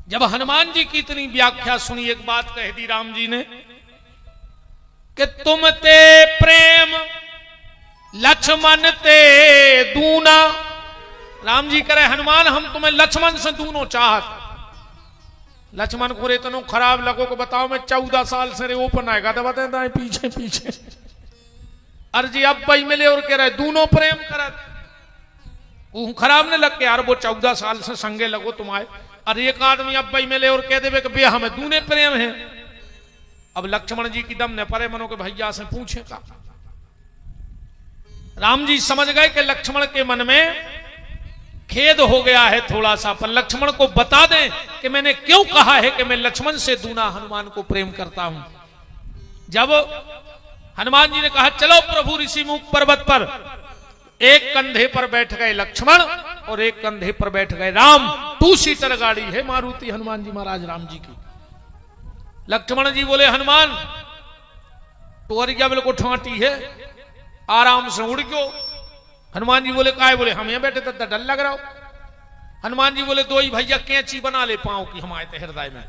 [SPEAKER 1] जब हनुमान जी की इतनी व्याख्या सुनी एक बात कह दी राम जी ने कि तुम ते प्रेम लक्ष्मण ते दूना। राम जी करे हनुमान हम तुम्हें लक्ष्मण से दूनो चाहत। लक्ष्मण को इतना खराब लगो को बताओ मैं 14 साल से रे ओपन आएगा तो बताता है पीछे पीछे अर्जी अब भाई मिले और कह रहे दूनो प्रेम करत वो खराब नहीं लग के यार वो 14 साल से संगे लगो तुम्हारे। और एक आदमी अब भाई मिले और कह देवे कि भैया हमें दूने प्रेम है। अब लक्ष्मण जी की दम ने परे मनो के भैया से पूछे का। राम जी समझ गए कि लक्ष्मण के मन में खेद हो गया है थोड़ा सा, पर लक्ष्मण को बता दें कि मैंने क्यों कहा है कि मैं लक्ष्मण से दूना हनुमान को प्रेम करता हूं। जब हनुमान जी ने कहा चलो प्रभु ऋषि मुख पर्वत पर, एक कंधे पर बैठ गए लक्ष्मण
[SPEAKER 2] और एक कंधे पर बैठ गए। राम 2 सीटर गाड़ी है मारुति हनुमान जी महाराज राम जी की। लक्ष्मण जी बोले हनुमान टोरिया बिल्कुल ठाटी है, आराम से उड़ गयो। हनुमान जी बोले काहे? बोले हम यहाँ बैठे तो डर लग रहा हो। हनुमान जी बोले 2 ही भैया कैंची बना ले पाओ की हमारे हृदय में।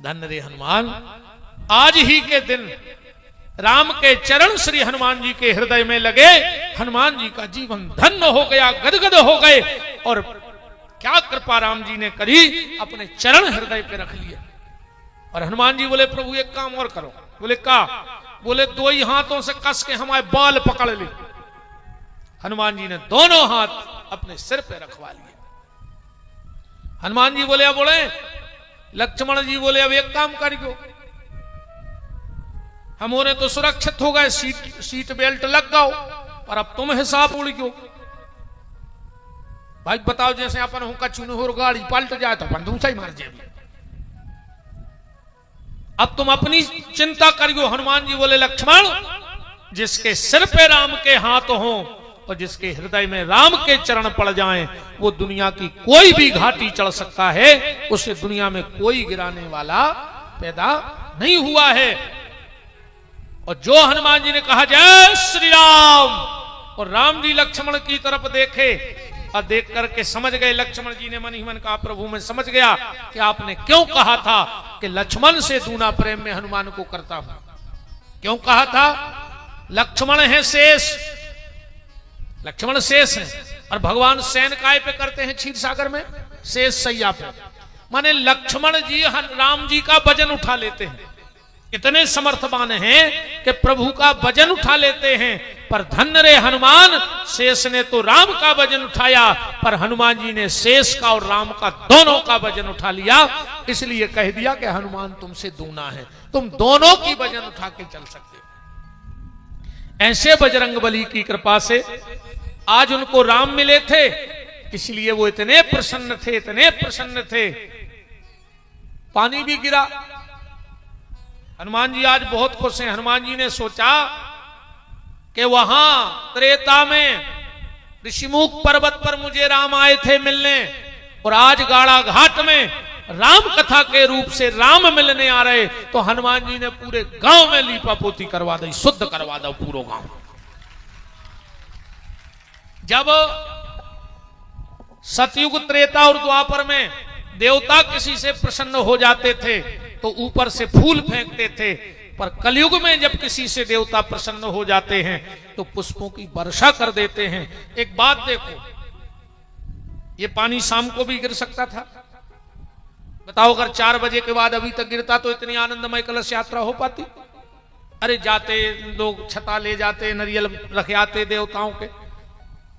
[SPEAKER 2] धन्य रे हनुमान, आज ही के दिन राम के चरण श्री हनुमान जी के हृदय में लगे, हनुमान जी का जीवन धन्य हो गया, गदगद हो गए। और क्या कृपा राम जी ने करी, अपने चरण हृदय पे रख लिए। और हनुमान जी बोले प्रभु एक काम और करो। बोले का? बोले 2 ही हाथों से कस के हमारे बाल पकड़ ले। हनुमान जी ने दोनों हाथ अपने सिर पे रखवा लिए। हनुमान जी बोले अब बोले लक्ष्मण जी बोले अब एक काम करियो, हमोरे तो सुरक्षित हो गए, सीट बेल्ट लग गओ, पर अब तुम हिसाब उड़ गयो। भाई बताओ जैसे अपन हूं कचुन हो गाड़ी पलट जाए तो अपन दूसरा ही मार जाए। अब तुम अपनी चिंता करियो। हनुमान जी बोले लक्ष्मण जिसके सिर पे राम के हाथ हो और जिसके हृदय में राम के चरण पड़ जाएं, वो दुनिया की कोई भी घाटी चढ़ सकता है, उसे दुनिया में कोई गिराने वाला पैदा नहीं हुआ है। और जो हनुमान जी ने कहा जय श्री राम, और राम जी लक्ष्मण की तरफ देखे और देख करके समझ गए, लक्ष्मण जी ने मन ही मन कहा प्रभु मैं समझ गया कि आपने क्यों कहा था कि लक्ष्मण से दूना प्रेम में हनुमान को करता हूं। क्यों कहा था? लक्ष्मण है शेष, लक्ष्मण शेष है, और भगवान शयन काय पे करते हैं क्षीर सागर में? शेष सैया पे। माने लक्ष्मण जी राम जी का वजन उठा लेते हैं, इतने समर्थवान हैं कि प्रभु का वजन उठा लेते हैं। पर धन्य रे हनुमान, शेष ने तो राम का वजन उठाया, पर हनुमान जी ने शेष का और राम का दोनों का वजन उठा लिया। इसलिए कह दिया कि हनुमान तुमसे दूना है, तुम दोनों की वजन उठा के चल सकते हो। ऐसे बजरंगबली की कृपा से आज उनको राम मिले थे, इसलिए वो इतने प्रसन्न थे, इतने प्रसन्न थे। पानी भी गिरा, हनुमान जी आज बहुत खुश हैं। हनुमान जी ने सोचा कि वहां त्रेता में ऋषिमुख पर्वत पर मुझे राम आए थे मिलने, और आज गाड़ा घाट में राम कथा के रूप से राम मिलने आ रहे, तो हनुमान जी ने पूरे गांव में लीपा पोती करवा दी, शुद्ध करवा दो पूरा गांव। जब सतयुग त्रेता और द्वापर में देवता किसी से प्रसन्न हो जाते थे तो ऊपर से फूल फेंकते थे, पर कलयुग में जब किसी से देवता प्रसन्न हो जाते हैं तो पुष्पों की वर्षा कर देते हैं। एक बात देखो, ये पानी शाम को भी गिर सकता था। बताओ अगर 4 बजे के बाद अभी तक गिरता तो इतनी आनंदमय कलश यात्रा हो पाती? अरे जाते लोग छता ले जाते, नरियल रख आते देवताओं के,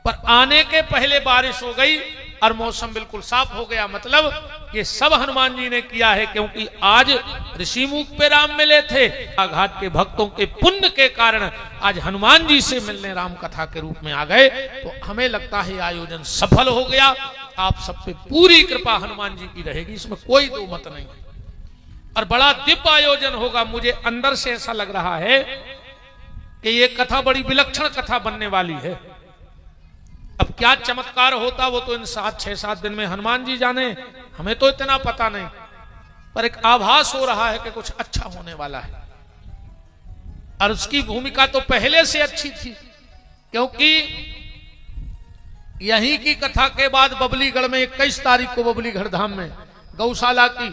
[SPEAKER 2] पर आने के पहले बारिश हो गई और मौसम बिल्कुल साफ हो गया। मतलब ये सब हनुमान जी ने किया है, क्योंकि आज ऋषिमुख पे राम मिले थे। घाट के भक्तों के पुण्य के कारण आज हनुमान जी से मिलने राम कथा के रूप में आ गए। तो हमें लगता है आयोजन सफल हो गया। आप सब पे पूरी कृपा हनुमान जी की रहेगी, इसमें कोई दो मत नहीं। और बड़ा दिव्य आयोजन होगा। मुझे अंदर से ऐसा लग रहा है कि ये कथा बड़ी विलक्षण कथा बनने वाली है। अब क्या चमत्कार होता वो तो इन 6-7 दिन में हनुमान जी जाने, हमें तो इतना पता नहीं, पर एक आभास हो रहा है कि कुछ अच्छा होने वाला है। और उसकी भूमिका तो पहले से अच्छी थी, क्योंकि यहीं की कथा के बाद बबलीगढ़ में 21 तारीख को बबलीगढ़ धाम में गौशाला की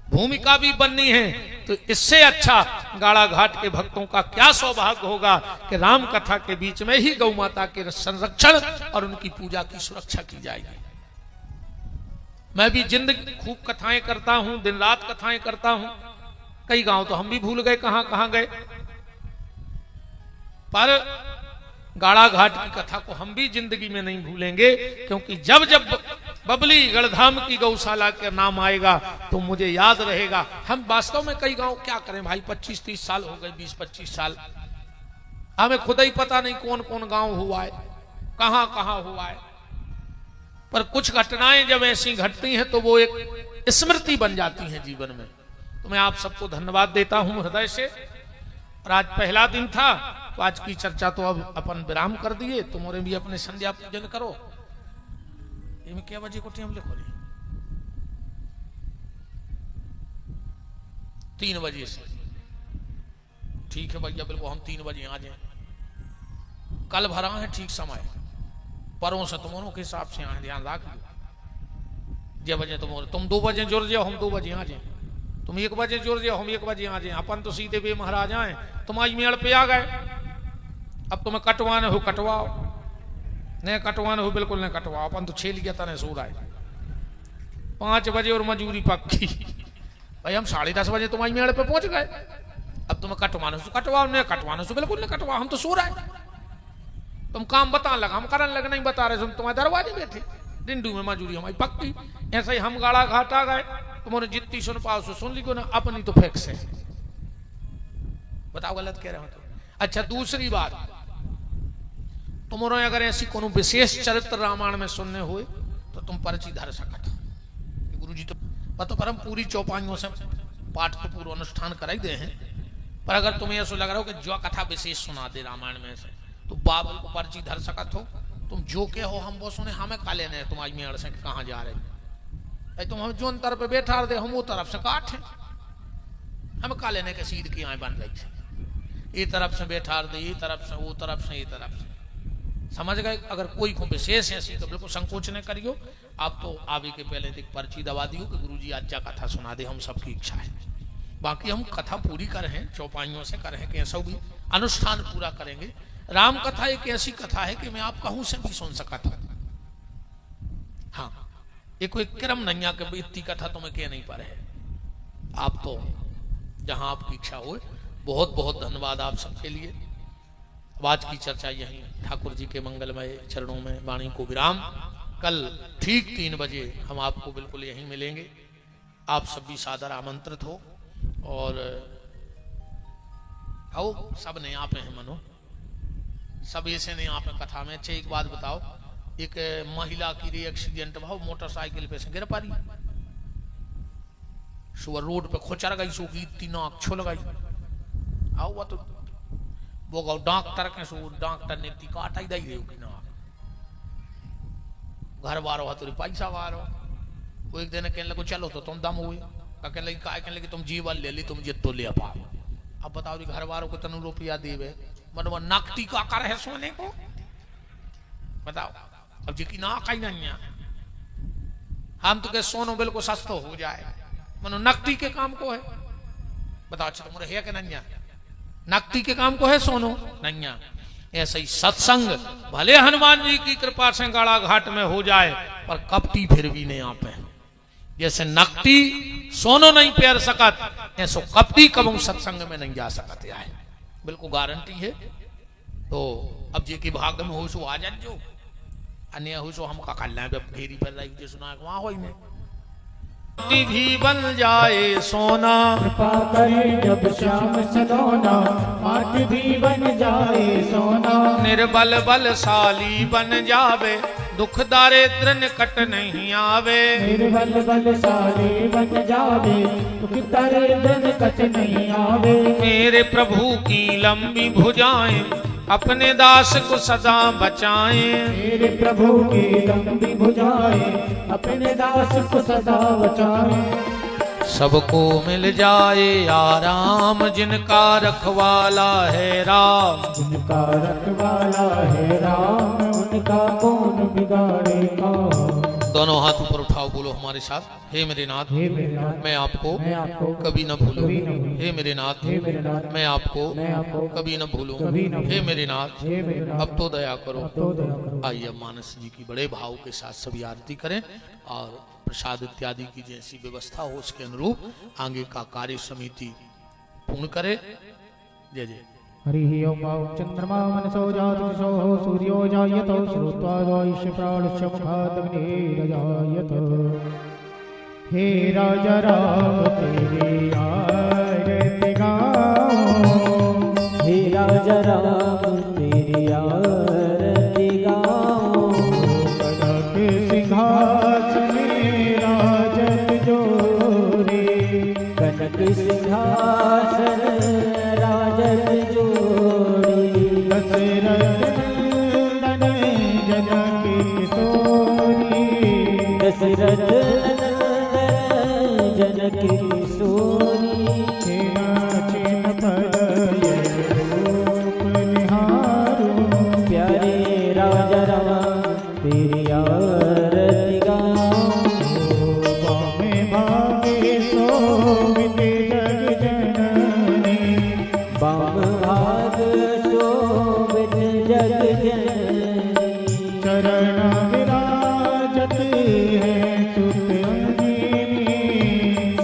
[SPEAKER 2] भूमिका भी बननी है। तो इससे अच्छा गाड़ा घाट के भक्तों का क्या सौभाग्य होगा कि राम कथा के बीच में ही गौ माता के संरक्षण और उनकी पूजा की सुरक्षा की जाएगी। मैं भी जिंदगी खूब कथाएं करता हूं, दिन रात कथाएं करता हूं। कई गांव तो हम भी भूल गए कहां कहां गए, पर गाड़ा घाट की कथा को हम भी जिंदगी में नहीं भूलेंगे, क्योंकि जब जब बबलीगढ़ धाम की गौशाला का नाम आएगा तो मुझे याद रहेगा। हम वास्तव में कई गांव क्या करें भाई, 25-30 साल हो गए, 20-25 साल, हमें खुद ही पता नहीं कौन कौन गांव हुआ है, कहां कहां हुआ है। पर कुछ घटनाएं जब ऐसी घटती हैं तो वो एक स्मृति बन जाती हैं जीवन में। तो मैं आप सबको धन्यवाद देता हूं हृदय से। और आज पहला दिन था, तो आज की चर्चा तो अब अपन विराम कर दिए। तुम्हारे भी अपने संध्या पूजन करो,
[SPEAKER 1] इनमें क्या बजे को टाइम लिखो रही 3 बजे से। ठीक है भैया बिल्कुल हम 3 बजे आ जाए। कल भरा है ठीक समय, परों से तुम्हारों के हिसाब से आए, ध्यान रख लो। जे बजे तुम 2 बजे जुड़ जाओ हम 2 बजे आ जाए, तुम 1 बजे जुड़ जाओ हम 1 बजे आ जाए। अपन तो सीधे बे महाराज आए, तुम आज मेड़ पे आ गए। अब तुम्हें कटवाने हो कटवाओ, नहीं कटवाने हो बिल्कुल नहीं कटवाओ। अपन तो 6 लिया था नहीं सो रहा है 5 बजे और मजूरी पक्की। भाई हम 10:30 बजे तुम्हारी मेड़ पे पहुंच गए। अब तुम्हें कटवाने से कटवाओ, नहीं कटवाने से बिल्कुल नहीं कटवाओ, हम तो सो रहे हैं। तुम काम बता लगा, हम करने लगे नहीं बता रहे, हम तुम्हारे दरवाजे बैठे डिंडू में मजूरी हमारी पक्की। ऐसे ही हम गाड़ा घाट आ गए, तुम्हारे जितनी सुन पाओ सो सुन ली ना, अपनी तो फिक्स है। बताओ गलत कह रहे हो तो। अच्छा दूसरी बात, तुम्हारे अगर ऐसी कोनो विशेष चरित्र रामायण में सुनने हुए तो तुम पर्ची धर सकते हो। गुरु जी तो पता पर हम पूरी चौपाइयों से पाठ तो पूर्व अनुष्ठान कराई दे हैं, पर अगर तुम्हें ऐसा लग रहा हो कि जो कथा विशेष सुना दे रामायण में से तो बाबल को पर्ची धर सकत हो। तुम जो के हो हम वो सुने, हमें का लेने तुम आज मेड़ से कहाँ जा रहे। तुम हम जो तरफ पे बैठा दे हम वो तरफ से काट है, हमें का लेने के सीध की आए बन रही है। ये तरफ से बैठा दे, ये तरफ से वो तरफ से ये तरफ से, समझ गए। अगर कोई को विशेष ऐसी तो बिल्कुल संकोच न करियो। आप तो आवे के पहले एक पर्ची दबा दियो कि गुरु जी आज जा कथा सुना दे, हम सबकी इच्छा है। बाकी हम कथा पूरी कर हैं, चौपाइयों से कर हैं, कैसा भी अनुष्ठान पूरा करेंगे। राम कथा एक ऐसी कथा है कि मैं आप कहूं से भी सुन सका था। हाँ ये कोई क्रम नहीं है कि इतनी कथा तुम्हें कह नहीं पा रहे। आप तो जहां आपकी इच्छा हो। बहुत बहुत धन्यवाद आप सबके लिए। आज की चर्चा यहीं ठाकुर जी के मंगलमय चरणों में वाणी को विराम। कल ठीक 3 बजे हम आपको बिल्कुल यहीं मिलेंगे। आप सब भी सादर आमंत्रित हो और आओ। सब ने आप हैं मनो, सब ऐसे नहीं आप कथा में। अच्छा एक बात बताओ, एक महिला की एक्सीडेंट भाव मोटरसाइकिल पे से गिर पारी, सुबह रोड पे खोचर गई, सो की इतनी नाक छो लगाई। आओ वो तो वो गौ डॉक्टर के सो डॉक्टर ने ती काट ही दई की नाक। घर वारो तुरी पैसा वारो। वो एक दिन कहने लगे चलो तो तुम दम हुई, कहने लगी काय कहने लगी तुम जीवन ले ली, तुम जितो ले पाओ। अब बताओ घर वालों को तनु रुपया देवे, मतलब नकटी का कर है सोने को। बताओ अब जी की नाक ही नहीं है, हम तो के सोनो बिल्कुल सस्ता हो जाए, मनो नकटी के काम को है। बताओ अच्छा तुम्हारे है कि नहीं है, नकटी के काम को है सोनो नहीं है। ऐसे ही सत्संग भले हनुमान जी की कृपा से गाड़ा घाट में हो जाए, पर कपटी फिर भी नहीं आप है। जैसे नकटी सोनो नहीं पैर सकत, ऐसो कपटी कबू सत्संग में नहीं जा सकते आए, बिल्कुल गारंटी है। तो अब जे की भाग में हो सो आ जाओ, अन्य हो सो हम का कल घेरी पर रही सुना वहां हो भी बन जाए सोना,
[SPEAKER 3] कृपा करे जब श्याम सलोना, माटी भी बन जाए सोना।
[SPEAKER 2] निर्बल बलशाली बन जावे, दुख दारिद्र निकट नहीं आवे।
[SPEAKER 3] निर्बल बलशाली बन जावे, दुख दारिद्र निकट नहीं आवे।
[SPEAKER 2] मेरे प्रभु की लंबी भुजाएं, अपने दास को सदा बचाएं।
[SPEAKER 3] मेरे प्रभु की लंबी भुजाएं, अपने दास को सदा बचाएं।
[SPEAKER 1] सबको मिल जाए आराम, जिनका रखवाला है राम।
[SPEAKER 3] जिनका रखवाला है राम, उनका कौन बिगाड़ेगा।
[SPEAKER 1] दोनों हाथ ऊपर उठाओ, बोलो हमारे साथ, हे मेरे नाथ
[SPEAKER 3] हे मेरे नाथ,
[SPEAKER 1] मैं आपको
[SPEAKER 3] मैं आपको
[SPEAKER 1] कभी न भूलूं।
[SPEAKER 3] कभी न भूलूं।
[SPEAKER 1] हे मेरे नाथ
[SPEAKER 3] हे मेरे नाथ,
[SPEAKER 1] मैं आपको
[SPEAKER 3] मैं आपको
[SPEAKER 1] कभी न भूलूं।
[SPEAKER 3] कभी न
[SPEAKER 1] हे
[SPEAKER 3] भूलूं।
[SPEAKER 1] मेरे नाथ
[SPEAKER 3] हे मेरे नाथ,
[SPEAKER 1] अब तो दया करो।
[SPEAKER 3] अब तो दया करो।
[SPEAKER 1] आइए मानस जी की बड़े भाव के साथ सभी आरती करें और प्रसाद इत्यादि की जैसी व्यवस्था हो उसके अनुरूप आगे का कार्य समिति पूर्ण करे। जय जय।
[SPEAKER 3] हरि ओम चंद्रमा मनसो जातुषो सूर्यो जायतो श्रुत्वा वैश्य प्राणस्य मुखादग्निरजायत। हे राजा राम तेरी आरती गाओ, हे राजा राम तेरी आरती गाओ। कनक सिंहासन राजत जोरे, कनक सिंहासन राजत जोड़ी। दशरथ नंदन जनक किशोरी,
[SPEAKER 4] दशरथ नंदन जनकी किशोरी
[SPEAKER 3] चिन पद ये रूप निहारो
[SPEAKER 4] प्यारे राजा राम तेरी आरती गाऊं
[SPEAKER 3] बामे भागे शोभित जग जननी
[SPEAKER 4] बाम भाग शोभित जग जननी
[SPEAKER 3] चरण विराजत है सुत अंजनी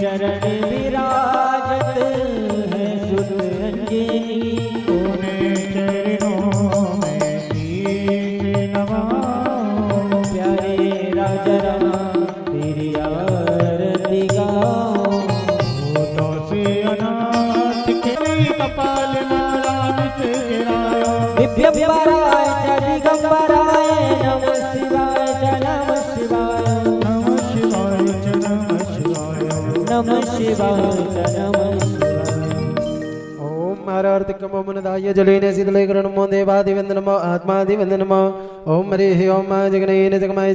[SPEAKER 4] चरण विराजत है सुत अंजनी
[SPEAKER 3] तूने चरणों में शीश नवाओ
[SPEAKER 4] प्यारे राजा राम तेरी आरती गाऊं
[SPEAKER 3] होठों से अनाथ के कपाल नारायण से गिरायो
[SPEAKER 4] दिव्यंबराय च दिगंबराय नमः शिवाय च नमः शिवाय
[SPEAKER 3] नमः शिवाय च नमः शिवाय
[SPEAKER 4] नमः शिवाय च नमः शिवाय
[SPEAKER 5] ओम आरार्तिकमो मुनदाय जलेन शीतले करणमो देवादिवन्दनमो आत्मादिवन्दनमो ओम हरिः ओम जगनेन जगमाय